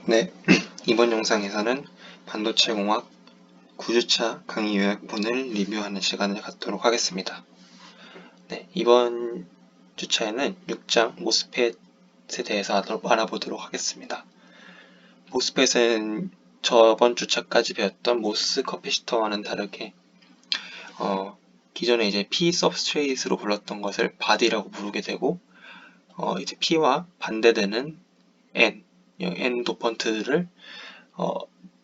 네, 이번 영상에서는 반도체 공학 9주차 강의 요약본을 리뷰하는 시간을 갖도록 하겠습니다. 네, 이번 주차에는 6장 모스펫에 대해서 알아보도록 하겠습니다. 모스펫은 저번 주차까지 배웠던 모스 커피시터와는 다르게 기존에 이제 P 서브스트레이트로 불렀던 것을 바디라고 부르게 되고 이제 P와 반대되는 N 도펀트를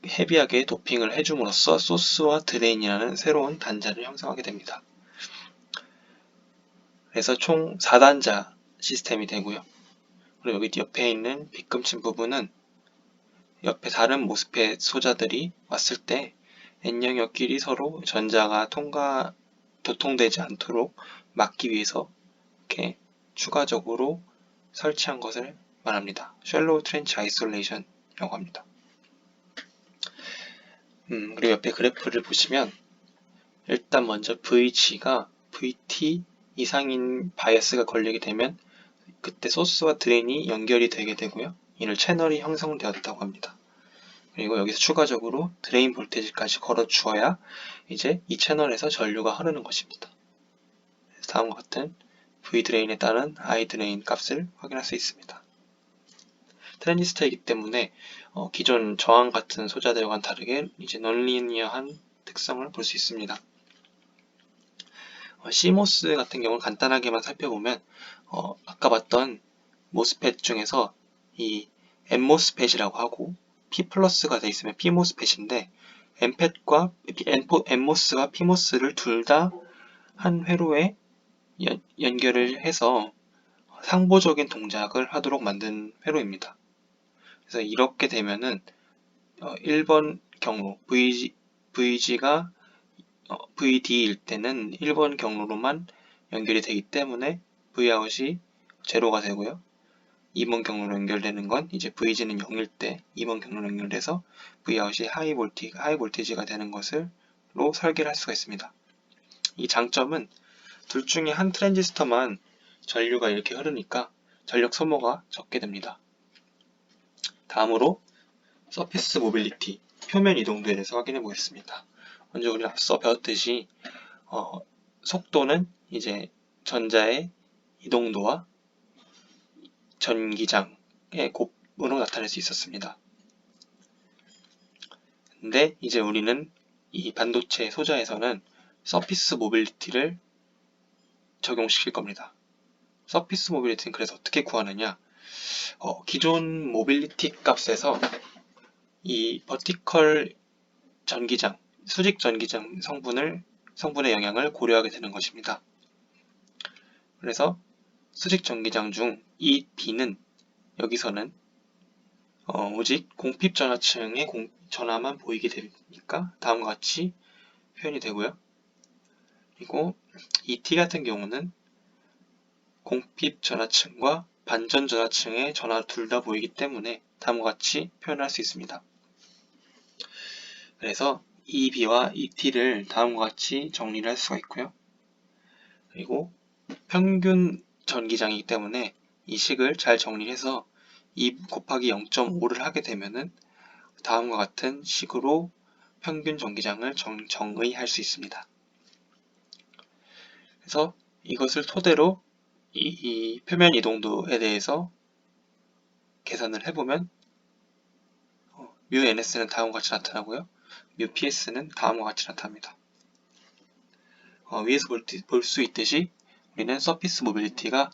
헤비하게 도핑을 해줌으로써 소스와 드레인이라는 새로운 단자를 형성하게 됩니다. 그래서 총 4단자 시스템이 되고요. 그리고 여기 옆에 있는 빗금친 부분은 옆에 다른 모스펫 소자들이 왔을 때 N영역끼리 서로 전자가 교통되지 않도록 막기 위해서 이렇게 추가적으로 설치한 것을 말합니다. Shallow Trench Isolation이라고 합니다. 그리고 옆에 그래프를 보시면 일단 먼저 VG가 VT 이상인 바이어스가 걸리게 되면 그때 소스와 드레인이 연결이 되게 되고요. 이를 채널이 형성되었다고 합니다. 그리고 여기서 추가적으로 드레인 볼테이지까지 걸어 주어야 이제 이 채널에서 전류가 흐르는 것입니다. 다음과 같은 V 드레인에 따른 I 드레인 값을 확인할 수 있습니다. 트랜지스터이기 때문에 기존 저항 같은 소자들과는 다르게 이제 넌리니어한 특성을 볼 수 있습니다. CMOS 같은 경우는 간단하게만 살펴보면 아까 봤던 모스펫 중에서 이 N모스펫이라고 하고 P+가 되어 있으면 P모스펫인데 N모스와 P모스를 둘 다 한 회로에 연결을 해서 상보적인 동작을 하도록 만든 회로입니다. 그래서 이렇게 되면은 1번 경로 VG가 VD일 때는 1번 경로로만 연결이 되기 때문에 Vout이 제로가 되고요. 2번 경로로 연결되는 건 이제 VG는 0일 때 2번 경로로 연결돼서 Vout이 하이 볼티지가 되는 것으로 설계를 할 수가 있습니다. 이 장점은 둘 중에 한 트랜지스터만 전류가 이렇게 흐르니까 전력 소모가 적게 됩니다. 다음으로 서피스 모빌리티, 표면 이동도에 대해서 확인해 보겠습니다. 먼저 우리 앞서 배웠듯이 속도는 이제 전자의 이동도와 전기장의 곱으로 나타낼 수 있었습니다. 근데 이제 우리는 이 반도체 소자에서는 서피스 모빌리티를 적용시킬 겁니다. 서피스 모빌리티는 그래서 어떻게 구하느냐? 기존 모빌리티 값에서 이 버티컬 전기장, 수직 전기장 성분의 영향을 고려하게 되는 것입니다. 그래서 수직 전기장 중 이 B는 여기서는 오직 공핍 전하층의 전하만 보이게 되니까 다음과 같이 표현이 되고요. 그리고 이 T 같은 경우는 공핍 전하층과 반전 전하층의 전하 둘 다 보이기 때문에 다음과 같이 표현할 수 있습니다. 그래서 이 B와 이 T를 다음과 같이 정리를 할 수가 있고요. 그리고 평균 전기장이기 때문에 이 식을 잘 정리해서 2 곱하기 0.5를 하게 되면은 다음과 같은 식으로 평균 전기장을 정의할 수 있습니다. 그래서 이것을 토대로 이 표면 이동도에 대해서 계산을 해보면 μns는 다음과 같이 나타나고요. μps는 다음과 같이 나타납니다. 위에서 볼 수 있듯이 우리는 서피스 모빌리티가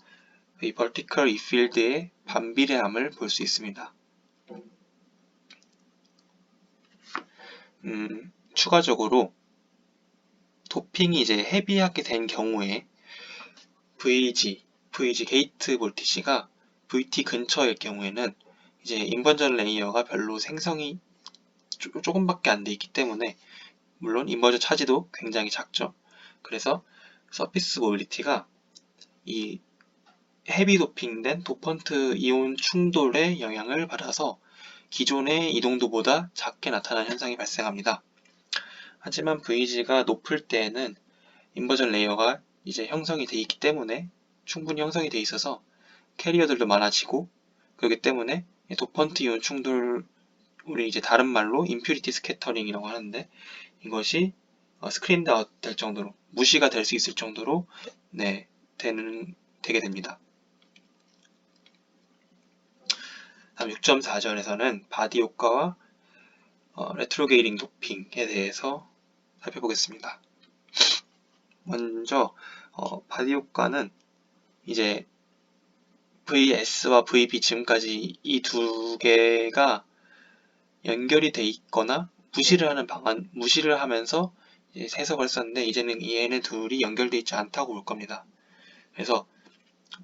이 vertical E-field의 반비례함을 볼 수 있습니다. 추가적으로 도핑이 이제 헤비하게 된 경우에 VG 게이트 볼티지가 VT 근처일 경우에는 이제 인버전 레이어가 별로 생성이 조금밖에 안 돼 있기 때문에 물론 인버전 차지도 굉장히 작죠. 그래서 서피스 모빌리티가 이 헤비 도핑된 도펀트 이온 충돌의 영향을 받아서 기존의 이동도보다 작게 나타나는 현상이 발생합니다. 하지만 VG가 높을 때에는 인버전 레이어가 이제 형성이 되어 있기 때문에 충분히 형성이 되어 있어서 캐리어들도 많아지고 그렇기 때문에 도펀트 이온 충돌 우리 이제 다른 말로 임퓨리티 스캐터링이라고 하는데, 이것이 스크린드 아웃 될 정도로, 무시가 될 수 있을 정도로 네, 되게 됩니다. 다음 6.4절에서는 바디 효과와 레트로게이딩 도핑에 대해서 살펴보겠습니다. 먼저 바디 효과는 이제 VS와 VB 지금까지 이 두 개가 연결이 돼 있거나 무시를 하면서 이제 해석을 썼는데, 이제는 얘네 둘이 연결돼 있지 않다고 볼 겁니다. 그래서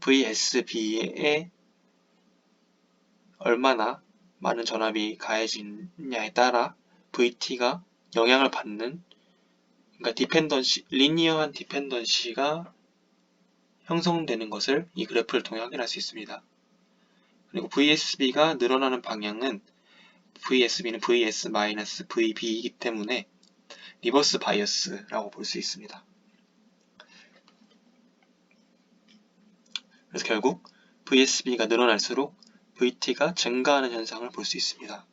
VSB에 얼마나 많은 전압이 가해지냐에 따라 VT가 영향을 받는, 그러니까 리니어한 디펜던시가 형성되는 것을 이 그래프를 통해 확인할 수 있습니다. 그리고 VSB가 늘어나는 방향은 VSB는 VS-VB이기 때문에 리버스 바이어스라고 볼 수 있습니다. 그래서 결국 VSB가 늘어날수록 VT가 증가하는 현상을 볼 수 있습니다.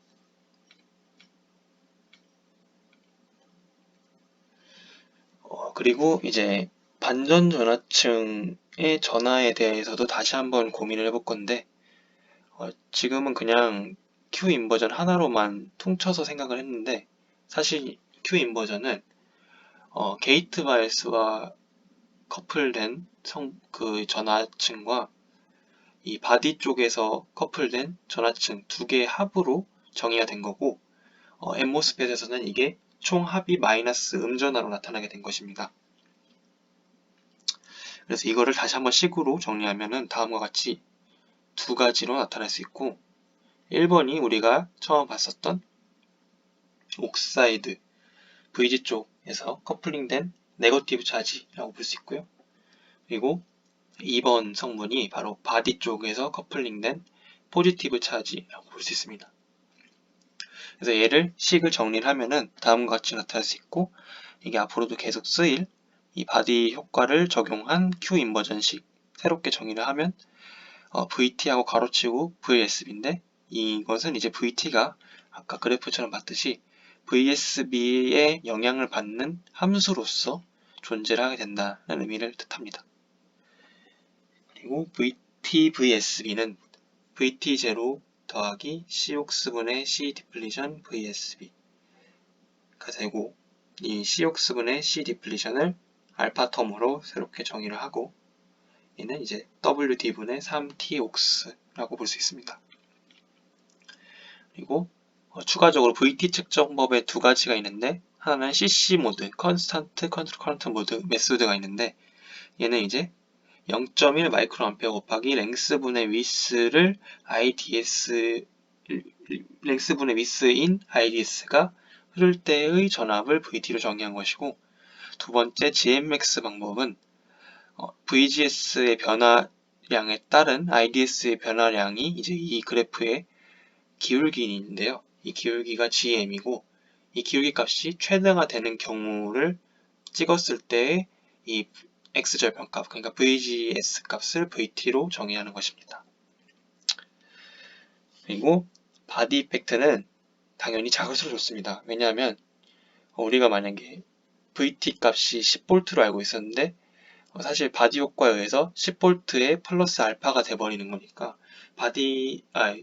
그리고 이제 반전 전하층의 전하에 대해서도 다시 한번 고민을 해볼 건데, 지금은 그냥 Q 인버전 하나로만 퉁쳐서 생각을 했는데, 사실 Q 인버전은 게이트 바이어스와 커플된 그 전하층과 이 바디 쪽에서 커플된 전하층 두 개의 합으로 정의가 된 거고, 엠모스펫에서는 이게 총 합이 마이너스 음전하로 나타나게 된 것입니다. 그래서 이거를 다시 한번 식으로 정리하면은 다음과 같이 두 가지로 나타날 수 있고, 1번이 우리가 처음 봤었던 옥사이드 VG 쪽에서 커플링된 네거티브 차지라고 볼 수 있고요. 그리고 2번 성분이 바로 바디 쪽에서 커플링된 포지티브 차지라고 볼 수 있습니다. 그래서 얘를 식을 정리를 하면은 다음과 같이 나타날 수 있고, 이게 앞으로도 계속 쓰일 이 바디 효과를 적용한 Q 인버전식 새롭게 정의를 하면 VT하고 가로치고 VSB인데, 이것은 이제 VT가 아까 그래프처럼 봤듯이 VSB에 영향을 받는 함수로서 존재를 하게 된다는 의미를 뜻합니다. 그리고 VT-VSB는 VT0 더하기 C옥스분의 C 디플리션 VSB가 되고, 이 C옥스분의 C 디플리션을 알파 텀으로 새롭게 정의를 하고, 얘는 이제 WD분의 3T옥스라고 볼 수 있습니다. 그리고 추가적으로 VT 측정법에 두 가지가 있는데, 하나는 CC 모드, 컨스턴트 컨트롤 커런트 모드 메소드가 있는데, 얘는 이제 0.1 마이크로암페어 곱하기 랭스분의 위스를 랭스분의 위스인 IDS가 흐를 때의 전압을 VT로 정의한 것이고, 두 번째 GMX 방법은 VGS의 변화량에 따른 IDS의 변화량이 이제 이 그래프의 기울기인데요. 이 기울기가 GM이고, 이 기울기 값이 최대화되는 경우를 찍었을 때의 이 X절편값, 그러니까 VGS 값을 VT로 정의하는 것입니다. 그리고 바디 이펙트는 당연히 작을수록 좋습니다. 왜냐하면 우리가 만약에 VT 값이 10V로 알고 있었는데, 사실 바디 효과에 의해서 10V에 플러스 알파가 돼버리는 거니까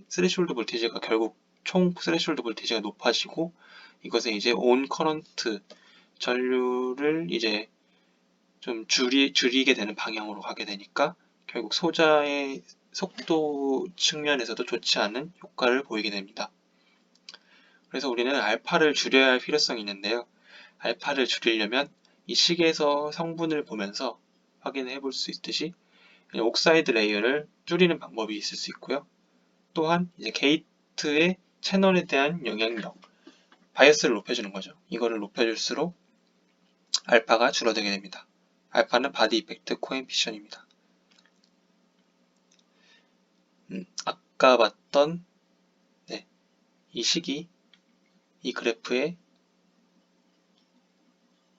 스레시홀드 볼티지가 결국 총 스레시홀드 볼티지가 높아지고, 이것은 이제 온 커런트 전류를 이제 좀 줄이게 되는 방향으로 가게 되니까 결국 소자의 속도 측면에서도 좋지 않은 효과를 보이게 됩니다. 그래서 우리는 알파를 줄여야 할 필요성이 있는데요. 알파를 줄이려면 이 식에서 성분을 보면서 확인해 볼 수 있듯이 옥사이드 레이어를 줄이는 방법이 있을 수 있고요. 또한 이제 게이트의 채널에 대한 영향력, 바이어스를 높여주는 거죠. 이거를 높여줄수록 알파가 줄어들게 됩니다. 알파는 바디 이펙트 코에피션입니다. 아까 봤던 이 식이 이 그래프에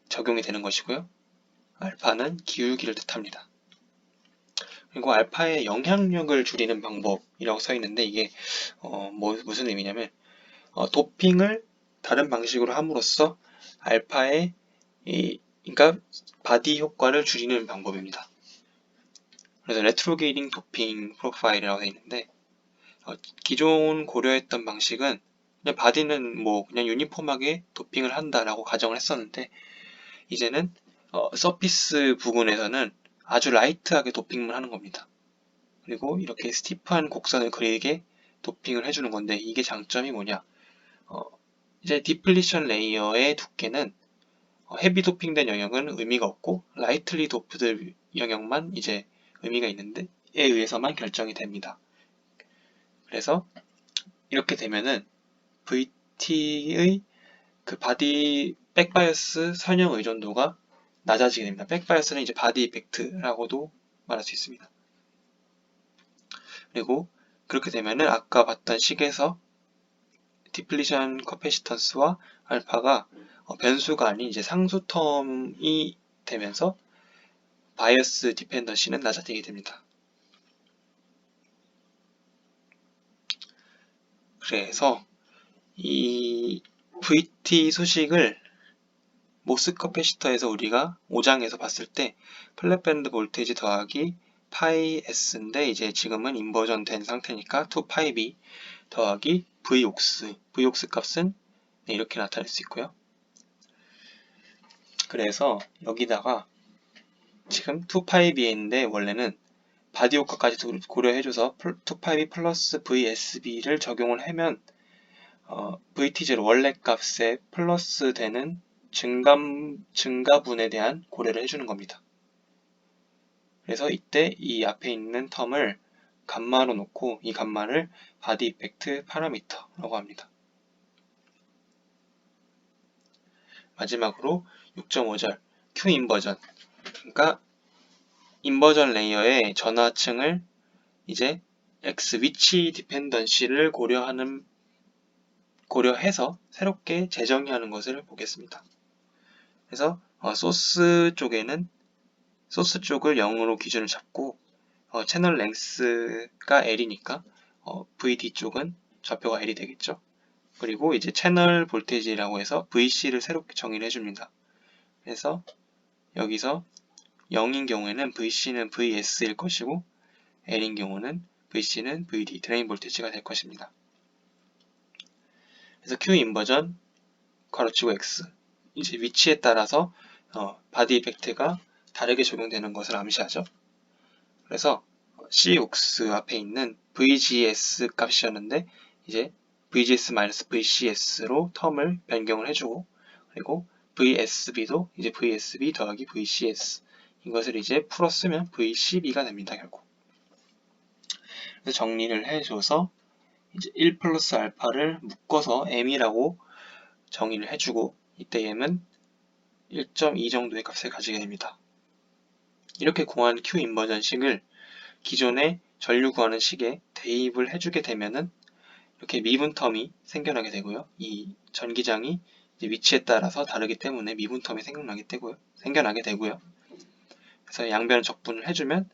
적용이 되는 것이고요. 알파는 기울기를 뜻합니다. 그리고 알파의 영향력을 줄이는 방법이라고 써 있는데, 이게 무슨 의미냐면 도핑을 다른 방식으로 함으로써 알파의 그러니까 바디 효과를 줄이는 방법입니다. 그래서 레트로게이딩 도핑 프로파일이라고 되어 있는데 기존 고려했던 방식은 그냥 바디는 뭐 그냥 유니폼하게 도핑을 한다라고 가정을 했었는데 이제는 서피스 부분에서는 아주 라이트하게 도핑을 하는 겁니다. 그리고 이렇게 스티프한 곡선을 그리게 도핑을 해주는 건데 이게 장점이 뭐냐? 이제 디플리션 레이어의 두께는 헤비 도핑된 영역은 의미가 없고 라이틀리 도프드 영역만 이제 의미가 있는데 에 의해서만 결정이 됩니다. 그래서 이렇게 되면은 VT의 그 바디 백바이어스 선형 의존도가 낮아지게 됩니다. 백바이어스는 이제 바디 이펙트라고도 말할 수 있습니다. 그리고 그렇게 되면은 아까 봤던 식에서 디플리션 커패시턴스와 알파가 변수가 아닌 이제 상수 텀이 되면서 바이어스 디펜던시는 낮아지게 됩니다. 그래서 이 VT 수식을 모스 커패시터에서 우리가 5장에서 봤을 때 플랫밴드 볼테이지 더하기 파이 S인데 이제 지금은 인버전 된 상태니까 2파이 B 더하기 V옥스 값은 이렇게 나타낼 수 있고요. 그래서 여기다가 지금 2파이 B인데 원래는 바디 효과까지 고려해줘서 2파이 B 플러스 VSB를 적용을 하면 VT0 원래 값에 플러스 되는 증가분에 대한 고려를 해주는 겁니다. 그래서 이때 이 앞에 있는 텀을 감마로 놓고 이 감마를 바디 이펙트 파라미터라고 합니다. 마지막으로 6.5절 Q 인버전 그러니까 인버전 레이어의 전하층을 이제 X 위치 디펜던시를 고려해서 새롭게 재정의하는 것을 보겠습니다. 그래서 소스 쪽을 0으로 기준을 잡고 채널 랭스가 L이니까 VD 쪽은 좌표가 L이 되겠죠. 그리고 이제 채널 볼테이지라고 해서 VC를 새롭게 정의를 해줍니다. 그래서 여기서 0인 경우에는 VC는 VS일 것이고 L인 경우는 VC는 VD 드레인 볼테이지가 될 것입니다. 그래서 Q 인버전 괄호치고 X 이제 위치에 따라서 바디 이펙트가 다르게 적용되는 것을 암시하죠. 그래서 C옥스 앞에 있는 VGS 값이었는데 이제 VGS-VCS로 텀을 변경을 해주고 그리고 VSB도 이제 VSB 더하기 VCS 이것을 이제 풀어쓰면 VCB가 됩니다. 결국 그래서 정리를 해줘서 이제 1 플러스 알파를 묶어서 M이라고 정의를 해주고 이때 M은 1.2 정도의 값을 가지게 됩니다. 이렇게 구한 Q 인버전식을 기존의 전류 구하는 식에 대입을 해주게 되면은 이렇게 미분 텀이 생겨나게 되고요. 이 전기장이 위치에 따라서 다르기 때문에 미분 텀이 생겨나게 되고요. 그래서 양변 적분을 해주면